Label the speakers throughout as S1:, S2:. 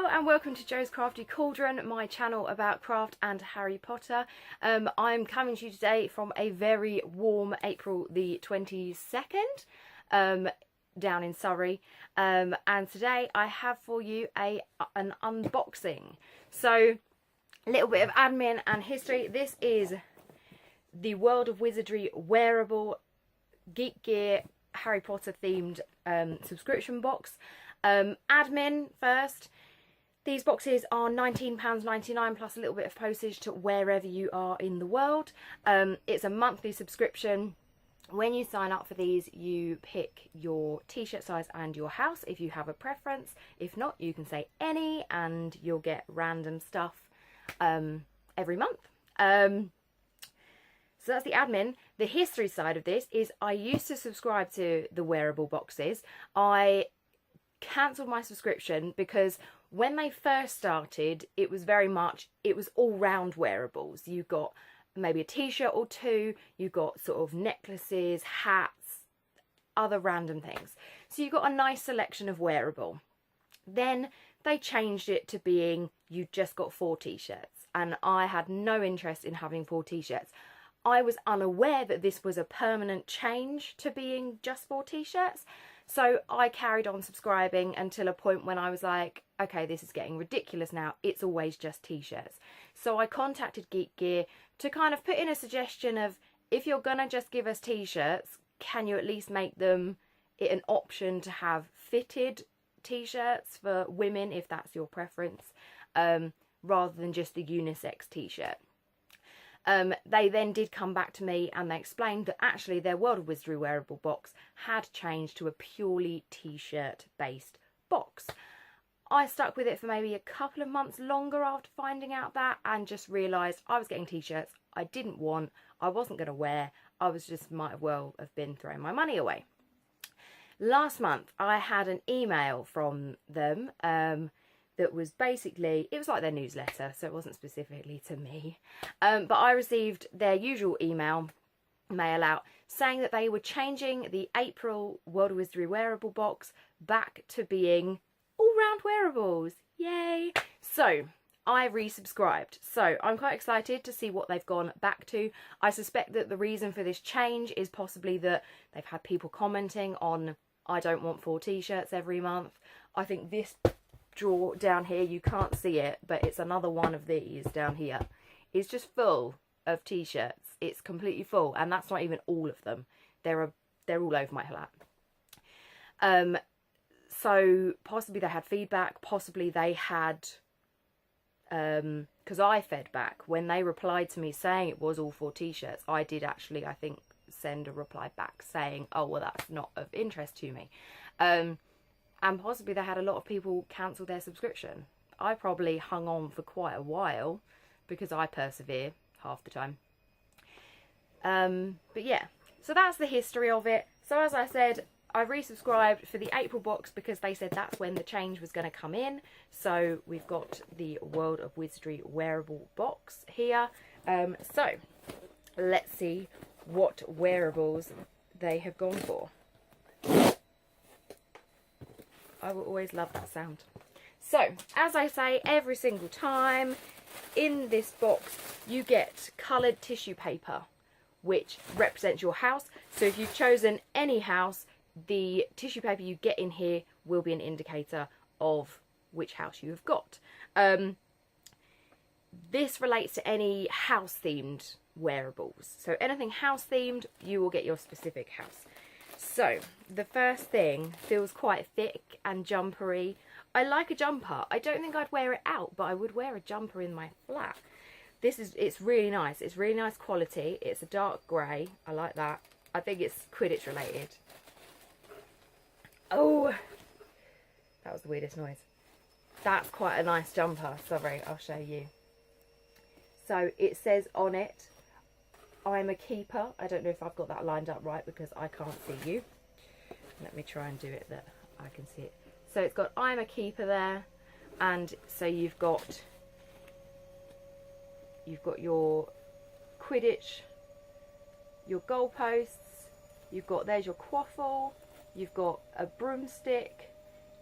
S1: Hello and welcome to Jo's Crafty Cauldron, my channel about craft and Harry Potter. I'm coming to you today from a very warm April the 22nd down in Surrey, and today I have for you an unboxing. So a little bit of admin and history. This is the World of Wizardry Wearable Geek Gear Harry Potter themed subscription box. Admin first. These boxes are £19.99 plus a little bit of postage to wherever you are in the world. It's a monthly subscription. When you sign up for these, you pick your t-shirt size and your house if you have a preference. If not, you can say any and you'll get random stuff every month. So that's the admin. The history side of this is I used to subscribe to the Wearable boxes. I cancelled my subscription because when they first started, it was all round wearables. You got maybe a t-shirt or two, you got sort of necklaces, hats, other random things. So you got a nice selection of wearable. Then they changed it to being you just got 4 t-shirts, and I had no interest in having 4 t-shirts. I was unaware that this was a permanent change to being just 4 t-shirts. So I carried on subscribing until a point when I was like, okay, this is getting ridiculous now. It's always just t-shirts. So I contacted Geek Gear to kind of put in a suggestion of, if you're going to just give us t-shirts, can you at least make them an option to have fitted t-shirts for women, if that's your preference, rather than just the unisex t-shirt. They then did come back to me and they explained that actually their World of Wizardry wearable box had changed to a purely t-shirt based box. I stuck with it for maybe a couple of months longer after finding out that, and just realised I was getting t-shirts I didn't want, I wasn't going to wear, I was just might as well have been throwing my money away. Last month I had an email from them that was basically, it was like their newsletter, so it wasn't specifically to me. But I received their usual mail out saying that they were changing the April World of Wizardry wearable box back to being all-round wearables. Yay! So I resubscribed. So I'm quite excited to see what they've gone back to. I suspect that the reason for this change is possibly that they've had people commenting on, I don't want 4 t-shirts every month. I think this drawer down here, you can't see it, but it's another one of these down here. It's just full of t-shirts. It's completely full, and that's not even all of them. They're all over my flat. So possibly they had feedback, possibly they had, because I fed back when they replied to me saying it was all 4 t-shirts. I did actually, I think, send a reply back saying, oh well, that's not of interest to me. And possibly they had a lot of people cancel their subscription. I probably hung on for quite a while because I persevere half the time. But yeah, so that's the history of it. So as I said, I resubscribed for the April box because they said that's when the change was going to come in. So we've got the World of Wizardry wearable box here. So let's see what wearables they have gone for. I will always love that sound. So, as I say every single time, in this box you get coloured tissue paper, which represents your house. So if you've chosen any house, the tissue paper you get in here will be an indicator of which house you have got. This relates to any house-themed wearables. So anything house-themed, you will get your specific house. So, the first thing feels quite thick and jumpery. I like a jumper. I don't think I'd wear it out, but I would wear a jumper in my flat. It's really nice. It's really nice quality. It's a dark grey. I like that. I think it's Quidditch related. Oh, that was the weirdest noise. That's quite a nice jumper. Sorry, I'll show you. So, it says on it, I'm a keeper. I don't know if I've got that lined up right because I can't see you. Let me try and do it that I can see it. So it's got I'm a keeper there, and so you've got your Quidditch, your goalposts, you've got, there's your quaffle, you've got a broomstick,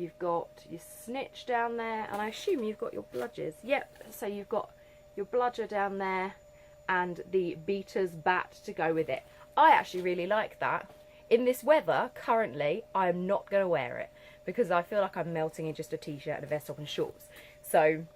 S1: You've got your snitch down there, and I assume you've got your bludgers. Yep, so you've got your bludger down there and the beater's bat to go with it. I actually really like that. In this weather, currently, I'm not going to wear it because I feel like I'm melting in just a t-shirt and a vest top and shorts. So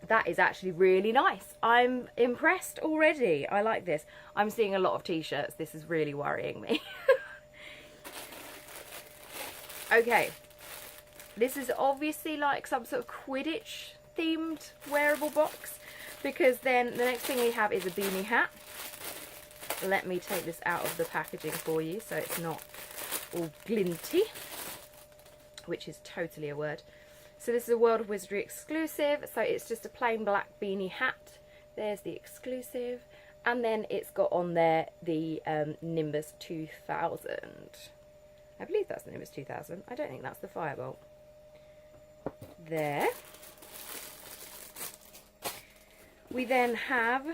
S1: that is actually really nice. I'm impressed already. I like this. I'm seeing a lot of t-shirts. This is really worrying me. Okay. This is obviously like some sort of Quidditch themed wearable box, because then the next thing we have is a beanie hat. Let me take this out of the packaging for you so it's not all glinty, which is totally a word. So this is a World of Wizardry exclusive, so it's just a plain black beanie hat. There's the exclusive, and then it's got on there the Nimbus 2000. I believe that's the Nimbus 2000. I don't think that's the Firebolt. There. We then have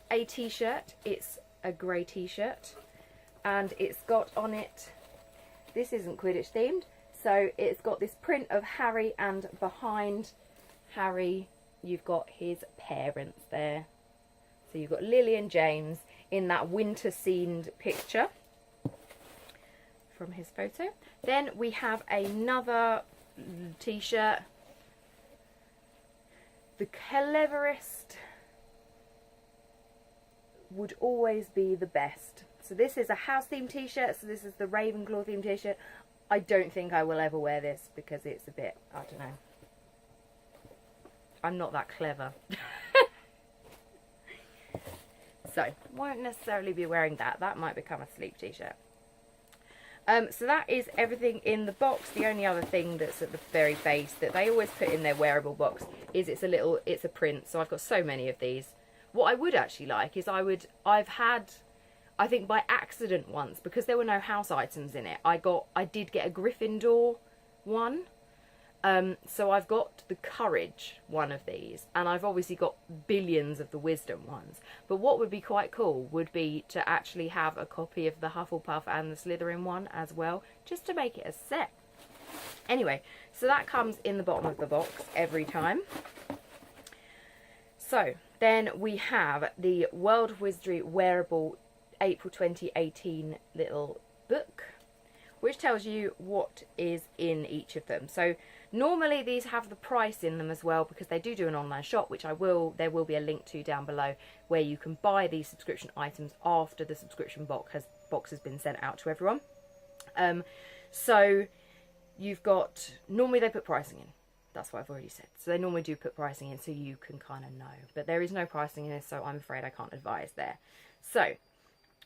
S1: a t-shirt. It's a grey t-shirt, and it's got on it, this isn't Quidditch themed, so it's got this print of Harry, and behind Harry you've got his parents there. So you've got Lily and James in that winter scened picture from his photo. Then we have another t-shirt. The cleverest would always be the best. So this is a house themed t-shirt, so this is the Ravenclaw themed t-shirt. I don't think I will ever wear this because it's a bit, I don't know. I'm not that clever. So, won't necessarily be wearing that. That might become a sleep t-shirt. So that is everything in the box. The only other thing that's at the very base that they always put in their wearable box is it's a print. So I've got so many of these. What I would actually like is I've had, I think by accident once, because there were no house items in it, I did get a Gryffindor one. So I've got the Courage one of these, and I've obviously got billions of the Wisdom ones. But what would be quite cool would be to actually have a copy of the Hufflepuff and the Slytherin one as well, just to make it a set. Anyway, so that comes in the bottom of the box every time. So then we have the World of Wizardry Wearable April 2018 little book, which tells you what is in each of them. So normally these have the price in them as well, because they do an online shop, which there will be a link to down below, where you can buy these subscription items after the subscription box has been sent out to everyone. So you've got, normally they put pricing in. That's what I've already said. So they normally do put pricing in so you can kind of know. But there is no pricing in this, so I'm afraid I can't advise there. So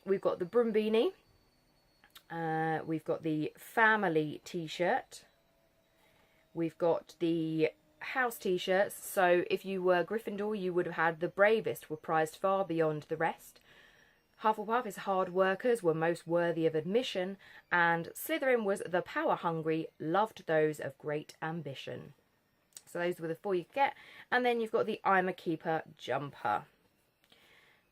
S1: we've got the Broom Beanie. We've got the family t-shirt. We've got the house t-shirts. So if you were Gryffindor, you would have had the bravest were prized far beyond the rest. Hufflepuff is hard workers were most worthy of admission. And Slytherin was the power hungry, loved those of great ambition. So those were the four you could get. And then you've got the I'm a Keeper jumper.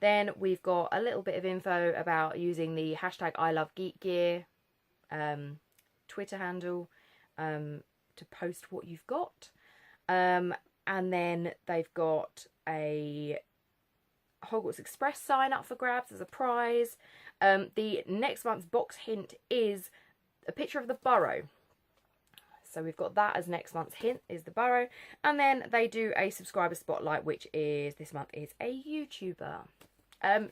S1: Then we've got a little bit of info about using the hashtag #ILoveGeekGear Twitter handle to post what you've got. And then they've got a Hogwarts Express sign up for grabs as a prize. The next month's box hint is a picture of the Burrow. So we've got that as next month's hint, is the Burrow. And then they do a subscriber spotlight, which is this month is a YouTuber.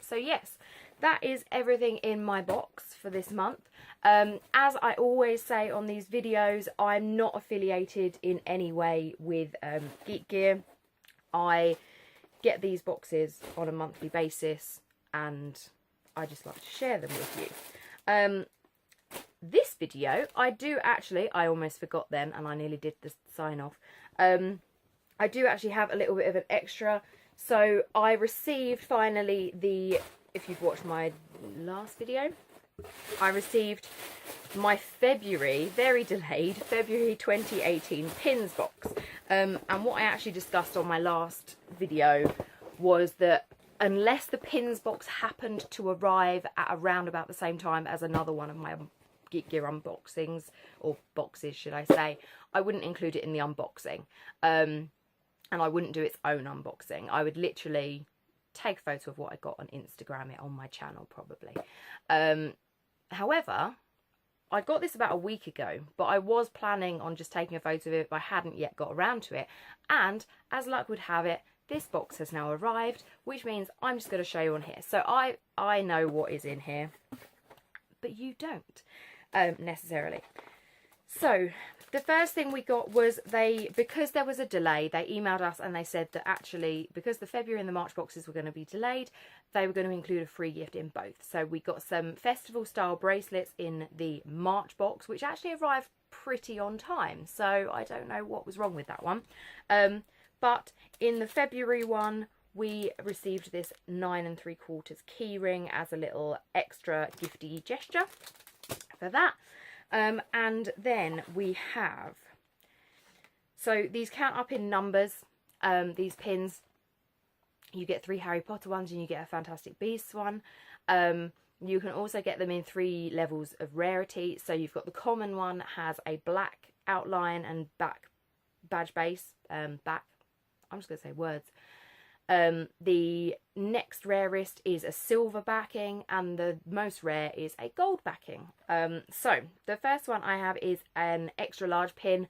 S1: So yes, that is everything in my box for this month. As I always say on these videos, I'm not affiliated in any way with Geek Gear. I get these boxes on a monthly basis and I just like to share them with you. This video, I almost forgot then, and I nearly did the sign off. I do actually have a little bit of an extra. So I received finally if you've watched my last video, I received my February, very delayed, February 2018 pins box. And what I actually discussed on my last video was that unless the pins box happened to arrive at around about the same time as another one of my Geek Gear unboxings, or boxes should I say, I wouldn't include it in the unboxing. And I wouldn't do its own unboxing. I would literally take a photo of what I got and Instagram it on my channel probably. However, I got this about a week ago, but I was planning on just taking a photo of it, but I hadn't yet got around to it. And as luck would have it, this box has now arrived, which means I'm just going to show you on here. So I know what is in here, but you don't necessarily. So the first thing we got was because there was a delay, they emailed us and they said that actually, because the February and the March boxes were going to be delayed, they were going to include a free gift in both. So we got some festival style bracelets in the March box, which actually arrived pretty on time. So I don't know what was wrong with that one. But in the February one, we received this 9 3/4 key ring as a little extra gifty gesture for that. And then we have, so these count up in numbers, these pins. You get 3 Harry Potter ones and you get a Fantastic Beasts one. You can also get them in 3 levels of rarity. So you've got the common one, has a black outline and back badge base, back, I'm just going to say words. The next rarest is a silver backing, and the most rare is a gold backing. So the first one I have is an extra large pin.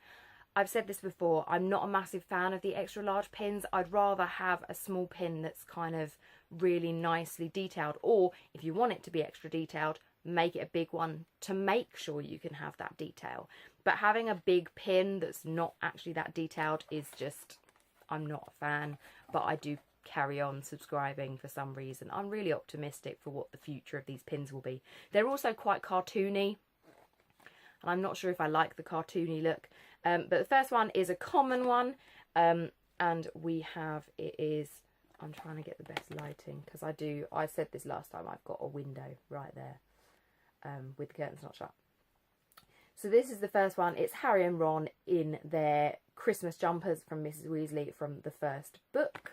S1: I've said this before, I'm not a massive fan of the extra large pins. I'd rather have a small pin that's kind of really nicely detailed, or if you want it to be extra detailed, make it a big one to make sure you can have that detail. But having a big pin that's not actually that detailed is just, I'm not a fan, but I do carry on subscribing for some reason. I'm really optimistic for what the future of these pins will be. They're also quite cartoony, and I'm not sure if I like the cartoony look. But the first one is a common one, and we have, it is, I'm trying to get the best lighting, because I said this last time, I've got a window right there with the curtains not shut. So this is the first one. It's Harry and Ron in their Christmas jumpers from Mrs. Weasley from the first book.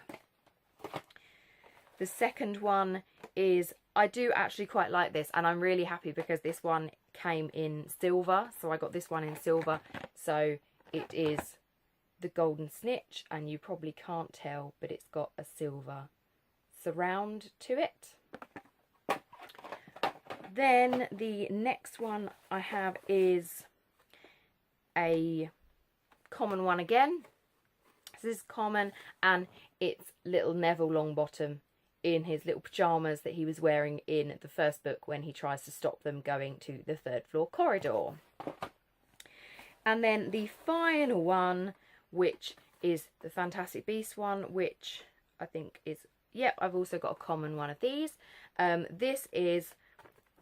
S1: The second one is, I do actually quite like this, and I'm really happy because this one came in silver. So I got this one in silver. So it is the golden snitch, and you probably can't tell, but it's got a silver surround to it. Then the next one I have is a common one again. So this is common, and it's little Neville Longbottom in his little pyjamas that he was wearing in the first book when he tries to stop them going to the 3rd floor corridor. And then the final one, which is the Fantastic Beasts one, which I think is, yep, I've also got a common one of these. This is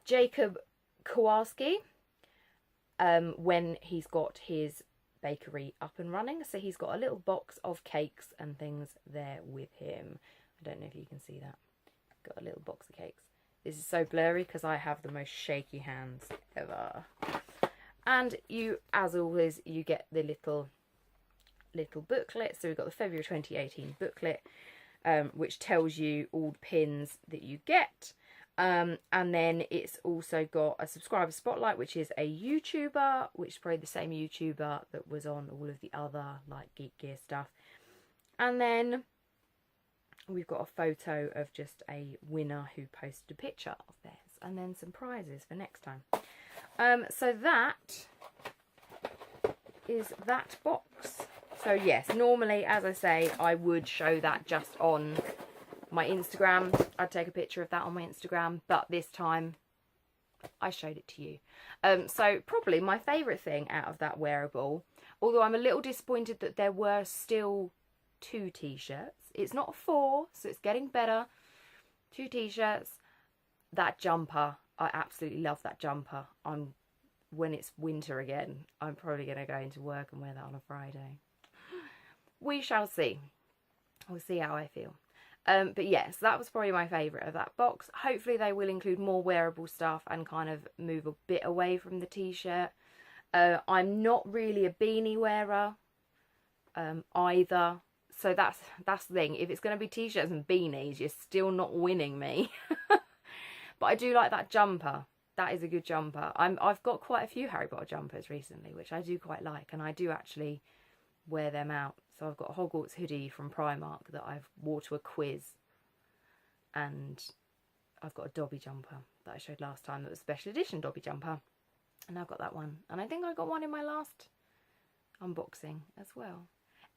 S1: Jacob Kowalski when he's got his bakery up and running. So he's got a little box of cakes and things there with him. I don't know if you can see that. Got a little box of cakes. This is so blurry because I have the most shaky hands ever. And you, as always, you get the little booklet. So we've got the February 2018 booklet, which tells you all the pins that you get. And then it's also got a subscriber spotlight, which is a YouTuber, which is probably the same YouTuber that was on all of the other like Geek Gear stuff. And then we've got a photo of just a winner who posted a picture of theirs, and then some prizes for next time. So that is that box. So yes, normally, as I say, I would show that just on my Instagram. I'd take a picture of that on my Instagram, but this time I showed it to you. So probably my favourite thing out of that wearable, although I'm a little disappointed that there were still 2 t-shirts. It's not 4, so it's getting better. 2 t-shirts. That jumper, I absolutely love that jumper. When it's winter again, I'm probably going to go into work and wear that on a Friday. We shall see. We'll see how I feel. But yes, that was probably my favourite of that box. Hopefully they will include more wearable stuff and kind of move a bit away from the t-shirt. I'm not really a beanie wearer either. So that's the thing. If it's going to be t-shirts and beanies, you're still not winning me. But I do like that jumper. that is a good jumper. I've got quite a few Harry Potter jumpers recently, which I do quite like, and I do actually wear them out. So I've got a Hogwarts hoodie from Primark that I've wore to a quiz, and I've got a Dobby jumper that I showed last time that was a special edition Dobby jumper, and I've got that one, and I think I got one in my last unboxing as well.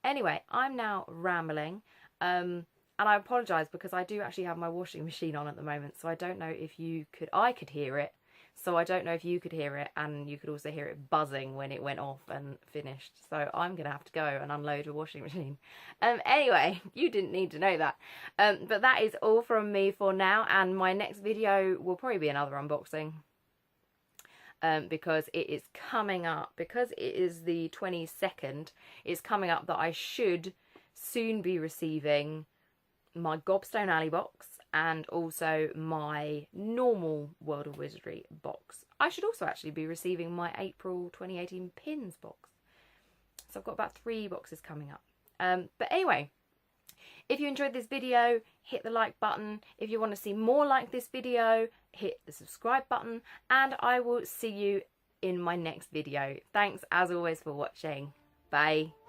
S1: Anyway, I'm now rambling, and I apologise because I do actually have my washing machine on at the moment, so I don't know if you could, I could hear it, so I don't know if you could hear it, and you could also hear it buzzing when it went off and finished, so I'm going to have to go and unload a washing machine. Anyway, you didn't need to know that, but that is all from me for now, and my next video will probably be another unboxing. Because it is coming up, because it is the 22nd, it's coming up that I should soon be receiving my Gobstone Alley box and also my normal World of Wizardry box. I should also actually be receiving my April 2018 pins box. So I've got about 3 boxes coming up. But anyway, if you enjoyed this video, hit the like button. If you want to see more like this video, hit the subscribe button, and I will see you in my next video. Thanks as always for watching. Bye.